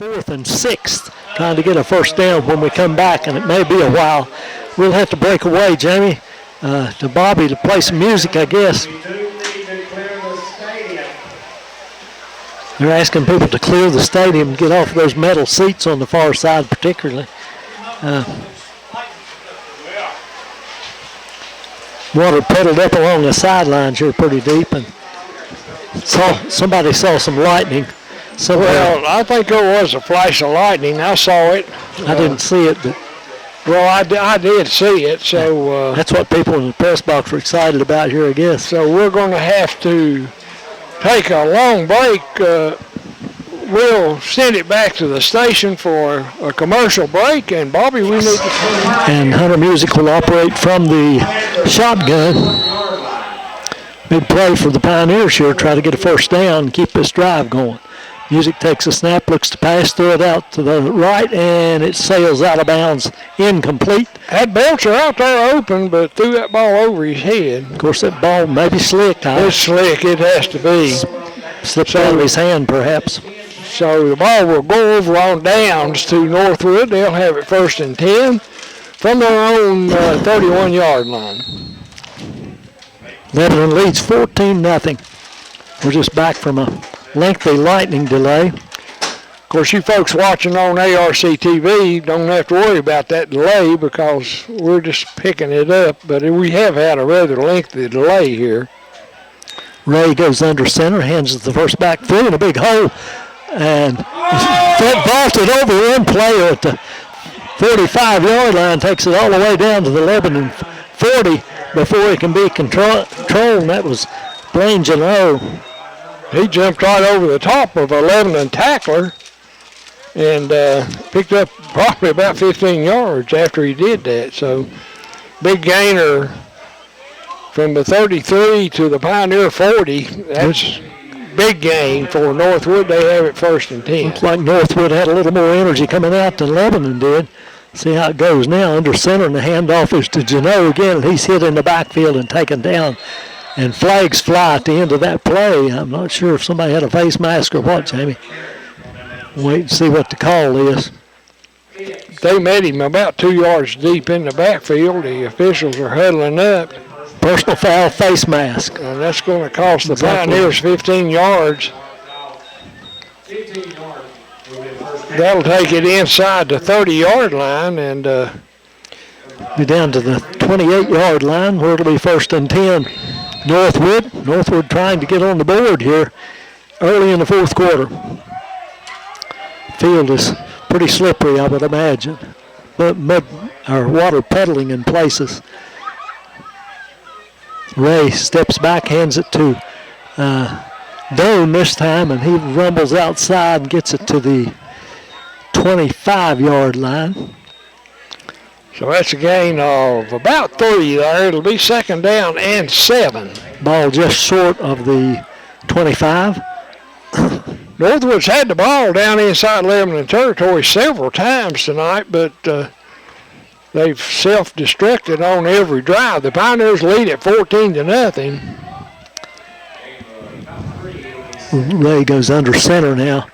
4th and 6th, trying to get a first down when we come back, and it may be a while. We'll have to break away, Jamie, to Bobby to play some music, I guess. They're asking people to clear the stadium and get off those metal seats on the far side particularly. Water puddled up along the sidelines here pretty deep, and somebody saw some lightning. Well, I think there was a flash of lightning. I saw it. I didn't see it, but well, I did see it. So that's what people in the press box were excited about here, I guess. So we're going to have to take a long break. We'll send it back to the station for a commercial break, and Bobby, we need to and Hunter Music will operate from the shotgun. Big play for the Pioneers here, try to get a first down and keep this drive going. Music takes a snap, looks to pass, throw it out to the right, and it sails out of bounds, incomplete. Had Belcher out there open, but threw that ball over his head. Of course, that ball may be slick. It's slick, it has to be. Slipped out of his hand, perhaps. So the ball will go over on downs to Northwood. They'll have it 1st and 10 from their own 31-yard line. Lebanon leads 14-0. We're just back from a lengthy lightning delay. Of course, you folks watching on ARC TV don't have to worry about that delay because we're just picking it up, but we have had a rather lengthy delay here. Ray goes under center, hands it the first back through in a big hole, and vaulted over one player at the 45-yard line, takes it all the way down to the Lebanon 40 before it can be controlled. That was Blaine Janot. He jumped right over the top of a Lebanon tackler and picked up probably about 15 yards after he did that. So big gainer from the 33 to the Pioneer 40. That's big gain for Northwood. They have it 1st and 10. Looks like Northwood had a little more energy coming out than Lebanon did. See how it goes now. Under center, and the handoff is to Janot again, and he's hit in the backfield and taken down. And flags fly at the end of that play. I'm not sure if somebody had a face mask or what, Jamie. Wait and see what the call is. They met him about 2 yards deep in the backfield. The officials are huddling up. Personal foul, face mask. And that's going to cost the Pioneers 15 yards. That'll take it inside the 30-yard line and be down to the 28-yard line where it'll be 1st and 10. Northwood trying to get on the board here early in the 4th quarter. Field is pretty slippery, I would imagine. But water puddling in places. Ray steps back, hands it to Doan this time, and he rumbles outside and gets it to the 25-yard line. So that's a gain of about 3 there. It'll be 2nd down and 7. Ball just short of the 25. Northwood's had the ball down inside Lebanon territory several times tonight, but they've self-destructed on every drive. The Pioneers lead at 14-0. Ray goes under center now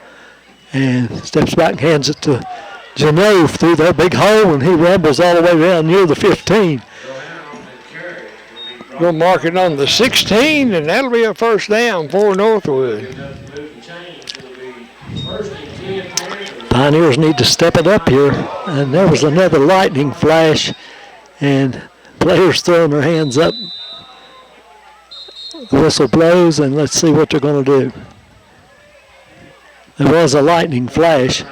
and steps back and hands it to Janot through that big hole, and he rumbles all the way down near the 15. We'll mark it on the 16, and that'll be a 1st down for Northwood. Pioneers need to step it up here, and there was another lightning flash, and players throwing their hands up. The whistle blows, and let's see what they're going to do. There was a lightning flash.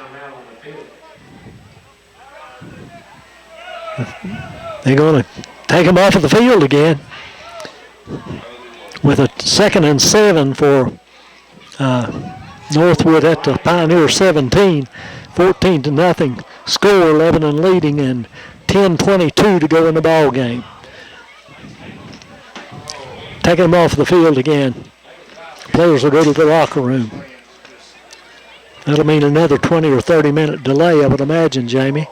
They're going to take him off of the field again with a 2nd and 7 for Northwood at the Pioneer 17. 14-0 score, Lebanon leading, and 10:22 to go in the ball game. Taking him off the field again. Players will go to the locker room. That'll mean another 20 or 30-minute delay, I would imagine, Jamie.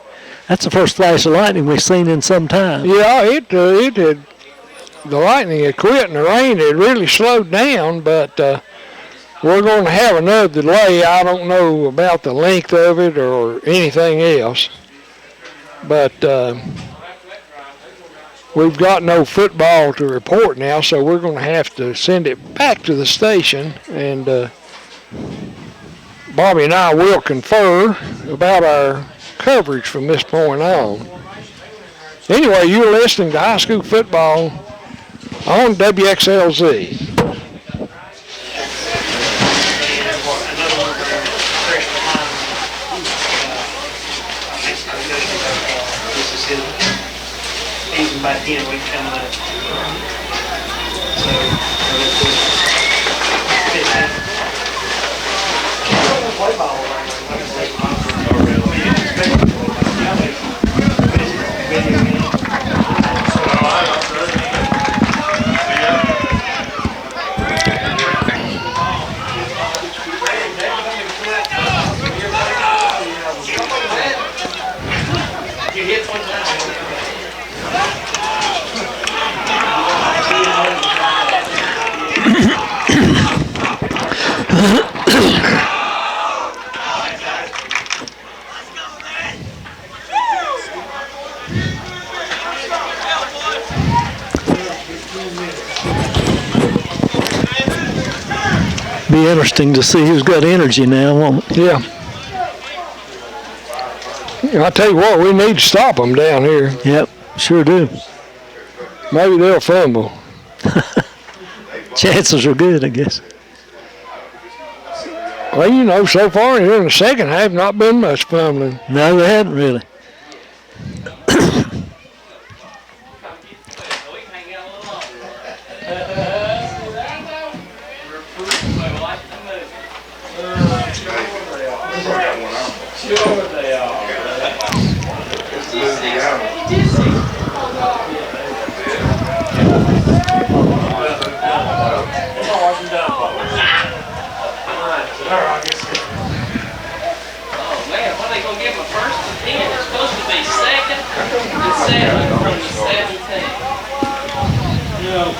That's the first flash of lightning we've seen in some time. Yeah, it had, the lightning had quit and the rain had really slowed down, but We're going to have another delay. I don't know about the length of it or anything else. But we've got no football to report now, so we're going to have to send it back to the station. And Bobby and I will confer about our coverage from this point on. Anyway, you're listening to high school football on WXLZ. Even by 10 weeks coming up. So, play ball you hit one time. Be interesting to see who's got energy now, won't it? Yeah. I tell you what, we need to stop them down here. Yep, sure do. Maybe they'll fumble. Chances are good, I guess. Well, you know, so far here in the second half, not been much fumbling. No, they hadn't really.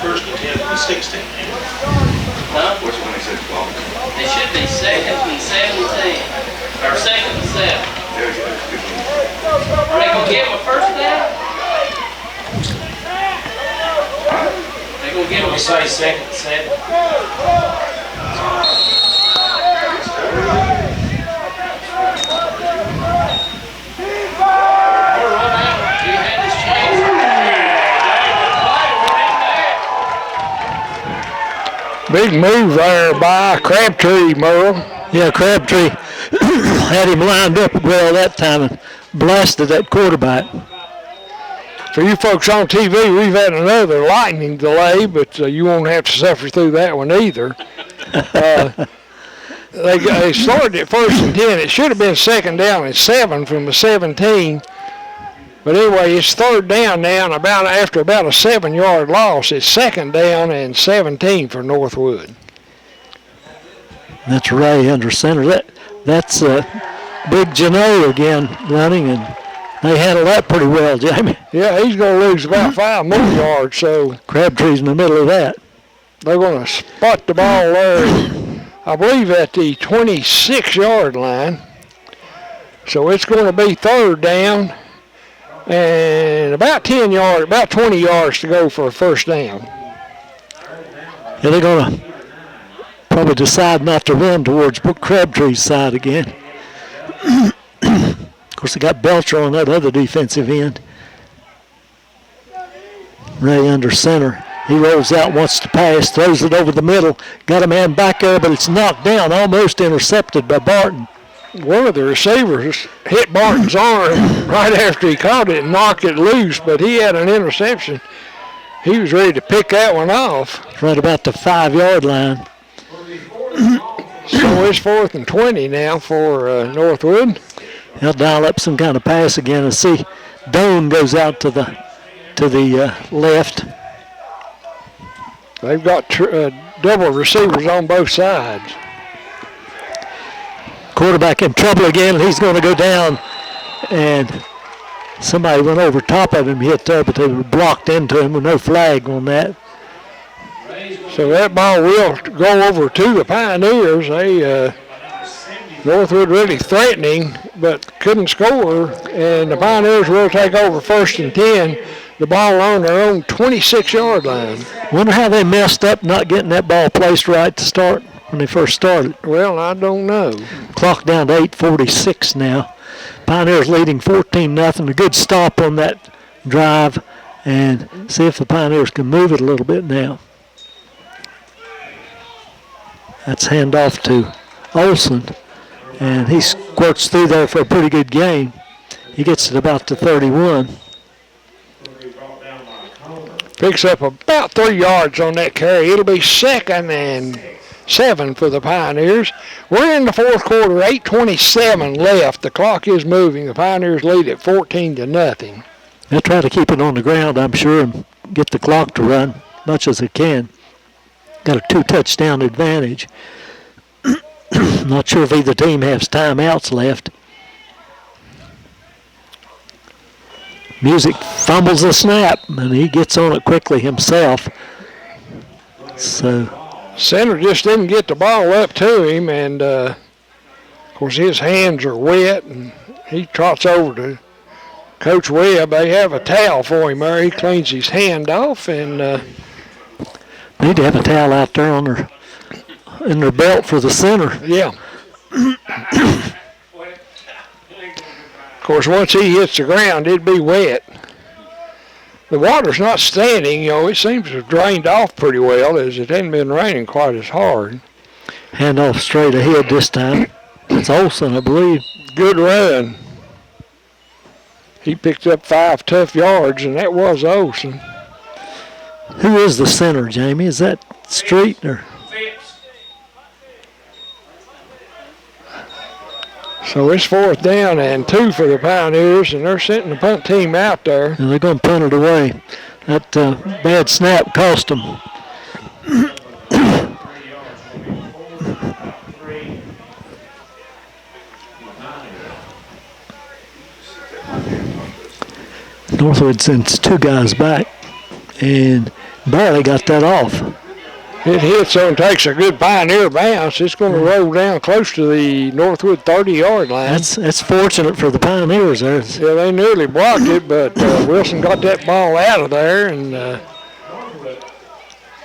First and 10 and 16. Huh? Which one is it? They should be second and 17. Or second and 7. Are they going to give them a first down? They're going to give them a say second and 7. Big move there by Crabtree, Merle. Yeah, Crabtree had him lined up well that time and blasted that quarterback. For you folks on TV, we've had another lightning delay, but you won't have to suffer through that one either. They started at first and 10. It should have been second down and 7 from the 17. But anyway, it's third down now, and after about a 7-yard loss, it's second down and 17 for Northwood. That's Ray under center. That's Big Jano again running, and they handle that pretty well, Jamie. Yeah, he's going to lose about 5 more yards, so Crabtree's in the middle of that. They're going to spot the ball there, I believe, at the 26-yard line. So it's going to be third down. And about 20 yards to go for a first down. Yeah, they're going to probably decide not to run towards Crabtree's side again. Of course, they got Belcher on that other defensive end. Ray under center. He rolls out, wants to pass, throws it over the middle. Got a man back there, but it's knocked down, almost intercepted by Barton. One of the receivers hit Barton's arm right after he caught it and knocked it loose, but he had an interception. He was ready to pick that one off. Right about the 5-yard line. So it's 4th and 20 now for Northwood. He'll dial up some kind of pass again and see Doan goes out to the left. They've got double receivers on both sides. Quarterback in trouble again, and he's going to go down. And somebody went over top of him, hit there, but they were blocked into him with no flag on that. So that ball will go over to the Pioneers. Northwood really threatening, but couldn't score, and the Pioneers will take over 1st and 10. The ball on their own 26-yard line. Wonder how they messed up not getting that ball placed right to start when they first started. Well, I don't know. Clock down to 8:46 now. Pioneers leading 14-0. A good stop on that drive, and see if the Pioneers can move it a little bit now. That's handoff to Olson, and he squirts through there for a pretty good gain. He gets it about to 31. Picks up about 3 yards on that carry. It'll be 2nd and 7 for the Pioneers. We're in the 4th quarter, 8:27 left. The clock is moving. The Pioneers lead at 14-0. They'll try to keep it on the ground, I'm sure, and get the clock to run much as they can. Got a 2-touchdown advantage. Not sure if either team has timeouts left. Music fumbles the snap, and he gets on it quickly himself. So Center just didn't get the ball up to him, and of course his hands are wet, and he trots over to Coach Webb. They have a towel for him there. He cleans his hand off, and they need to have a towel out there in their belt for the center. Yeah. Of course, once he hits the ground, it'd be wet. The water's not standing, it seems to have drained off pretty well as it hadn't been raining quite as hard. Hand off straight ahead this time. It's Olson, I believe. Good run. He picked up 5 tough yards, and that was Olson. Who is the center, Jamie? Is that Street or? So it's 4th down and 2 for the Pioneers, and they're sending the punt team out there. And they're going to punt it away. That bad snap cost them. Northwood sends 2 guys back and barely got that off. It hits and takes a good Pioneer bounce. It's going to roll down close to the Northwood 30-yard line. That's fortunate for the Pioneers there. Yeah, they nearly blocked it, but Wilson got that ball out of there, and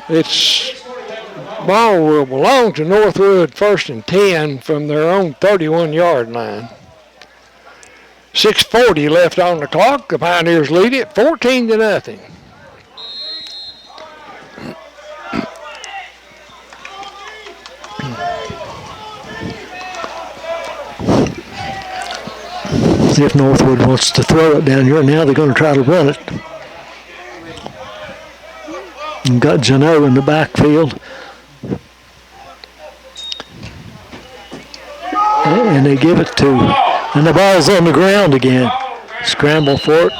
it's ball will belong to Northwood 1st and 10 from their own 31-yard line. 6:40 left on the clock. The Pioneers lead it 14-0. See if Northwood wants to throw it down here. Now they're going to try to run it. And got Jano in the backfield. And they give it to, and the ball's on the ground again. Scramble for it.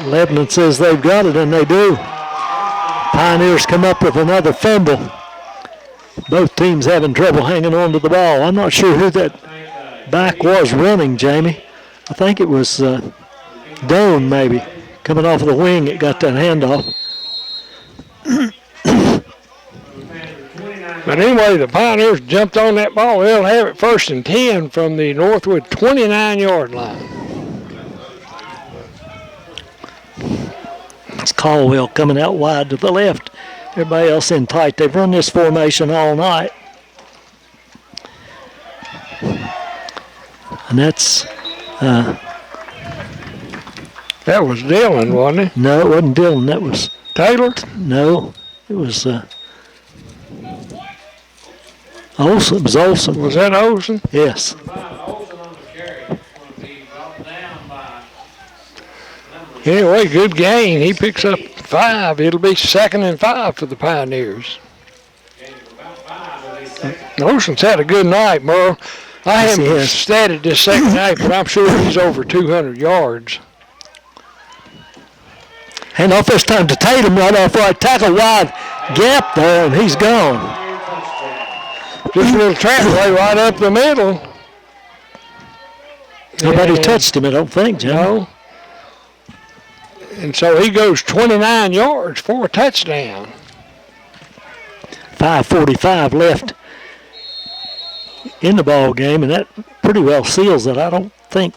Lebanon says they've got it, and they do. Pioneers come up with another fumble. Both teams having trouble hanging on to the ball. I'm not sure who that back was running, Jamie. I think it was Doan maybe. Coming off of the wing, it got that handoff. But anyway, the Pioneers jumped on that ball. They'll have it 1st and 10 from the Northwood 29-yard line. It's Caldwell coming out wide to the left. Everybody else in tight. They've run this formation all night. And that's... that was Dillon, wasn't it? No, it wasn't Dillon. That was... Taylor? No, it was... Olson. It was Olson. Was that Olson? Yes. Anyway, good gain. He picks up 5. It'll be 2nd and 5 for the Pioneers. Olson's had a good night, Merle. I haven't statted this second night, but I'm sure he's over 200 yards. Hand off this time to Tatum right off right tackle, wide gap there, and he's gone. Just a little trap play right up the middle. Nobody touched him, I don't think, Joe. No. And so he goes 29 yards for a touchdown. 5:45 left in the ball game, and that pretty well seals it. I don't think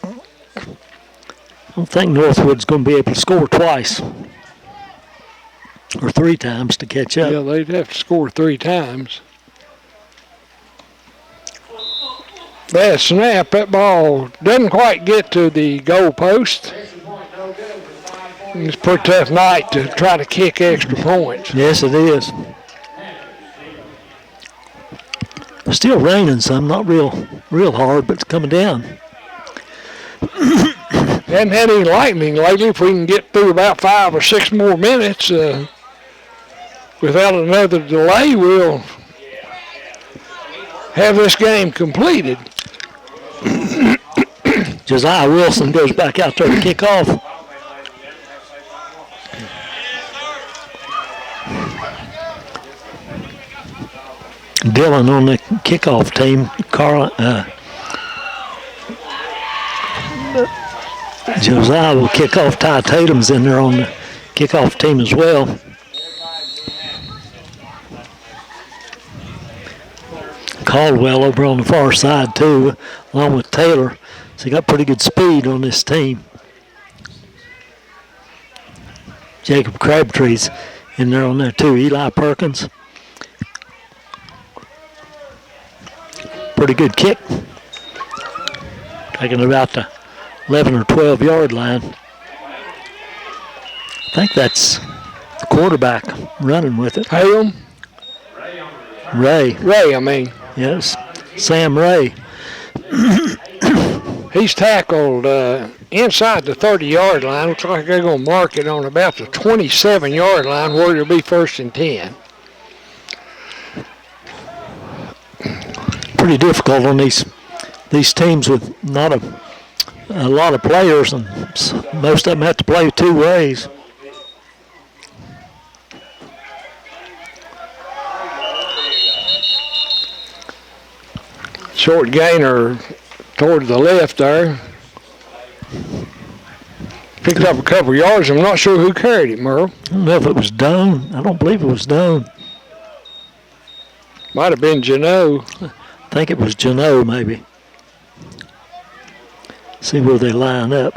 Northwood's going to be able to score twice or 3 times to catch up. Yeah, they'd have to score 3 times. That snap, that ball doesn't quite get to the goal post. It's a pretty tough night to try to kick extra points. Yes, it is. It's still raining some, not real hard, but it's coming down. Hadn't had any lightning lately. If we can get through about 5 or 6 more minutes without another delay, we'll have this game completed. Josiah Wilson goes back out there to kick off. Dylan on the kickoff team. Josiah will kick off. Ty Tatum's in there on the kickoff team as well. Caldwell over on the far side too, along with Taylor. So he got pretty good speed on this team. Jacob Crabtree's in there on there too. Eli Perkins. Pretty good kick. Taking it about the 11 or 12 yard line. I think that's the quarterback running with it. Hale? Ray. Ray, I mean. Yes, Sam Ray. He's tackled inside the 30-yard line. Looks like they're going to mark it on about the 27-yard line where it'll be 1st and 10. Pretty difficult on these teams with not a lot of players, and most of them have to play 2 ways. Short gainer toward the left there. Picked up a couple yards. I'm not sure who carried it, Merle. I don't know if it was Doan. I don't believe it was Doan. Might have been Jano. I think it was Jano, maybe. See where they line up.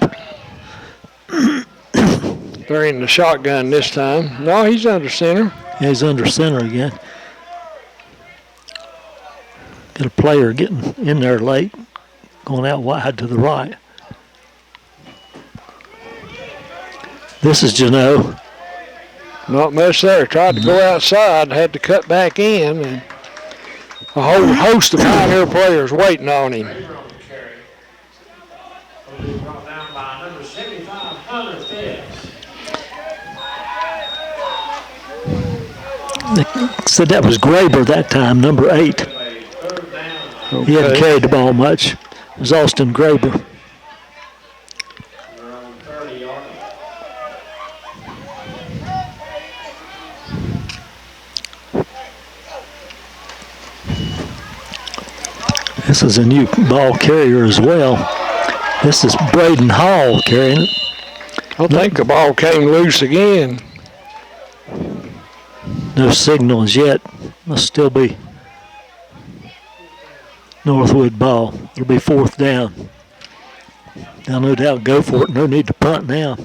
They're in the shotgun this time. No, he's under center. Yeah, he's under center again. Got a player getting in there late, going out wide to the right. This is Jano. Not much there. Tried to go outside, had to cut back in, and a whole host of Pioneer players waiting on him. They said that was Graber that time, number 8. Okay. He hadn't carried the ball much. It was Austin Graber. This is a new ball carrier as well. This is Braden Hall carrying it. I think the ball came loose again. No signals yet. Must still be Northwood ball. It'll be 4th down. Now no doubt go for it. No need to punt now.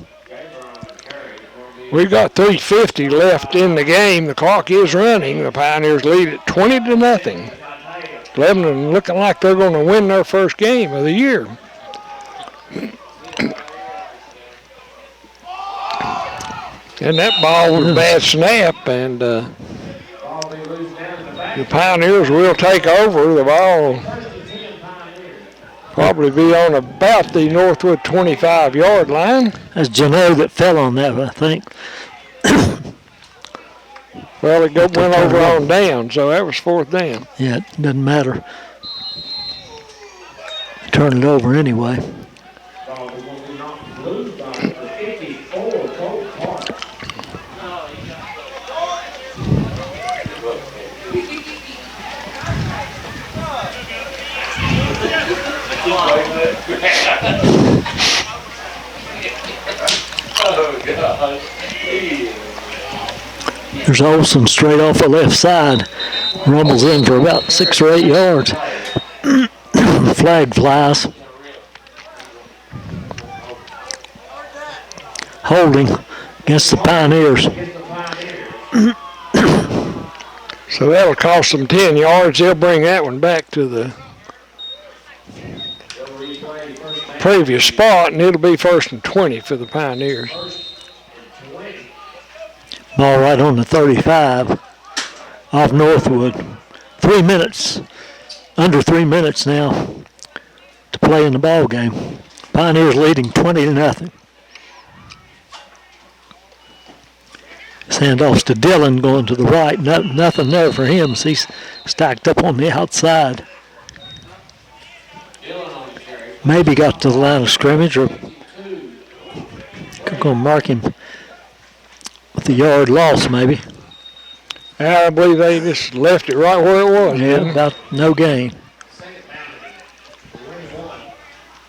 We've got 3:50 left in the game. The clock is running. The Pioneers lead it 20-0. Lebanon looking like they're going to win their first game of the year. And that ball was a bad snap, and the Pioneers will take over. The ball probably be on about the Northwood 25-yard line. That's Jano that fell on that, I think. Well, it went over on down, so that was 4th down. Yeah, it doesn't matter. Turn it over anyway. Oh, God. There's Olsen straight off the left side. Rumbles in for about 6 or 8 yards. Flag flies. Holding against the Pioneers. So that'll cost them 10 yards. They'll bring that one back to the previous spot, and it'll be 1st and 20 for the Pioneers. Ball right on the 35 off Northwood. 3 minutes, under 3 minutes now to play in the ball game. Pioneers leading 20-0. Handoffs to Dillon going to the right. Nothing there for him. So he's stacked up on the outside. Maybe got to the line of scrimmage, or going to mark him with a yard loss maybe. I believe they just left it right where it was. Yeah, about no gain.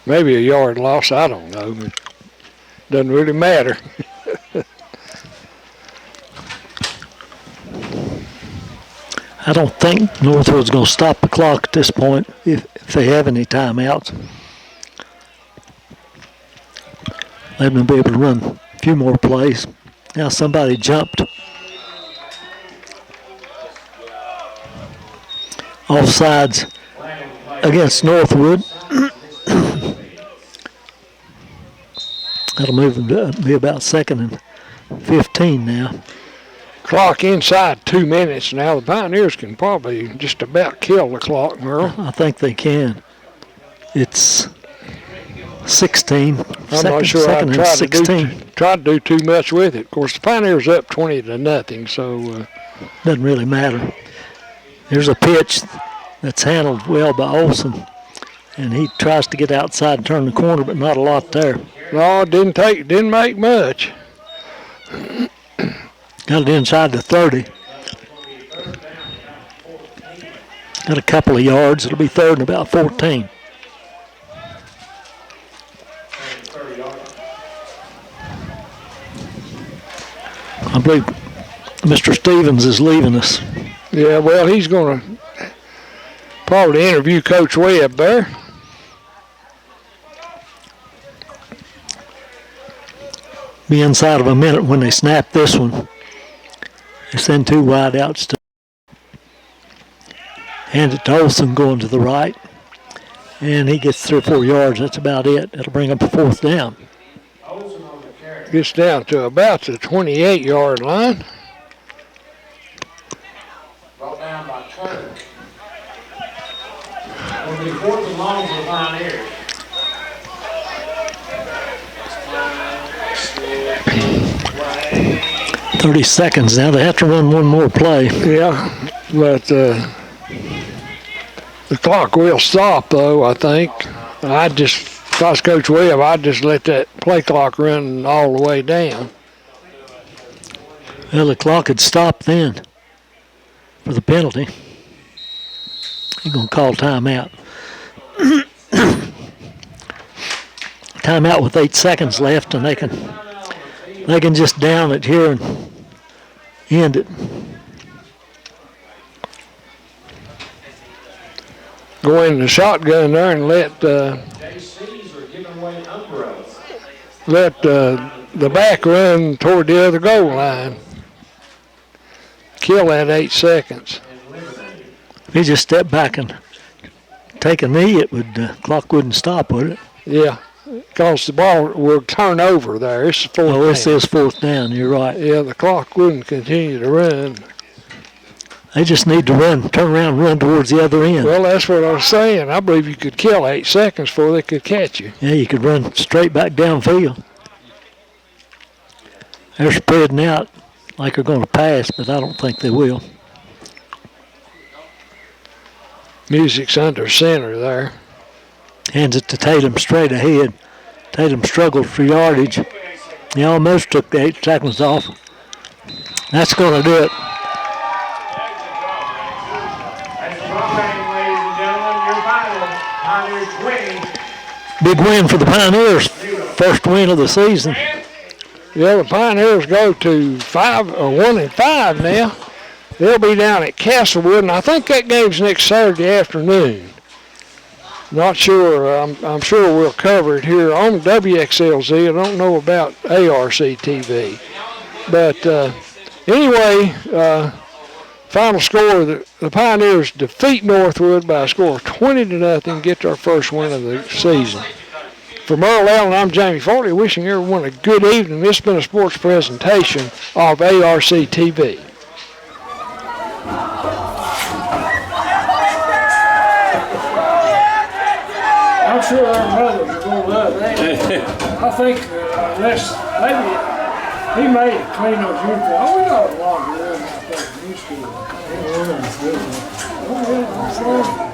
Maybe a yard loss, I don't know. It doesn't really matter. I don't think Northwood's going to stop the clock at this point if they have any timeouts. Let them be able to run a few more plays. Now somebody jumped. Offsides against Northwood. That'll move them to be about 2nd and 15 now. Clock inside 2 minutes now. The Pioneers can probably just about kill the clock, Merle. I think they can. It's 16. I'm not sure I'd try to do too much with it. Of course, the Pioneers up 20-0, so doesn't really matter. There's a pitch that's handled well by Olsen, and he tries to get outside and turn the corner, but not a lot there. No, didn't make much. Got it inside the 30. Got a couple of yards. It'll be 3rd and about 14. I believe Mr. Stevens is leaving us. Yeah, well, he's going to probably interview Coach Webb there. Be inside of a minute when they snap this one. They send 2 wideouts to hand it to Olsen going to the right. And he gets 3 or 4 yards. That's about it. It'll bring up a 4th down. Gets down to about the 28-yard line. Brought down by Turner. It'll be 4th and long for the Pioneers. 30 seconds now. They have to run one more play. Yeah, but the clock will stop, though, I think. If I was Coach Webb, I'd just let that play clock run all the way down. Well, the clock had stopped then for the penalty. He's going to call timeout. Timeout with 8 seconds left, and they can just down it here and end it. Go in the shotgun there and let the back run toward the other goal line. Kill that 8 seconds. If he just stepped back and take a knee, clock wouldn't stop, would it? Yeah, because the ball will turn over there. It's 4th down. Oh, this is 4th down. You're right. Yeah, the clock wouldn't continue to run. They just need to turn around and run towards the other end. Well, that's what I was saying. I believe you could kill 8 seconds before they could catch you. Yeah, you could run straight back downfield. They're spreading out like they're going to pass, but I don't think they will. Music's under center there. Hands it to Tatum straight ahead. Tatum struggled for yardage. He almost took the 8 seconds off. That's going to do it. Big win for the Pioneers. First win of the season. Yeah, the Pioneers go to 1-5 now. They'll be down at Castlewood, and I think that game's next Saturday afternoon. Not sure. I'm sure we'll cover it here on WXLZ. I don't know about ARC TV. But anyway, final score, the Pioneers defeat Northwood by a score of 20-0, get their first win of the season. From Earl Allen, I'm Jamie Foley, wishing everyone a good evening. This has been a sports presentation of ARC TV. I'm sure our mothers are going to love that. I think unless maybe he made it clean those uniforms. Oh, we got a laundry room out there in the new school. Oh, yeah,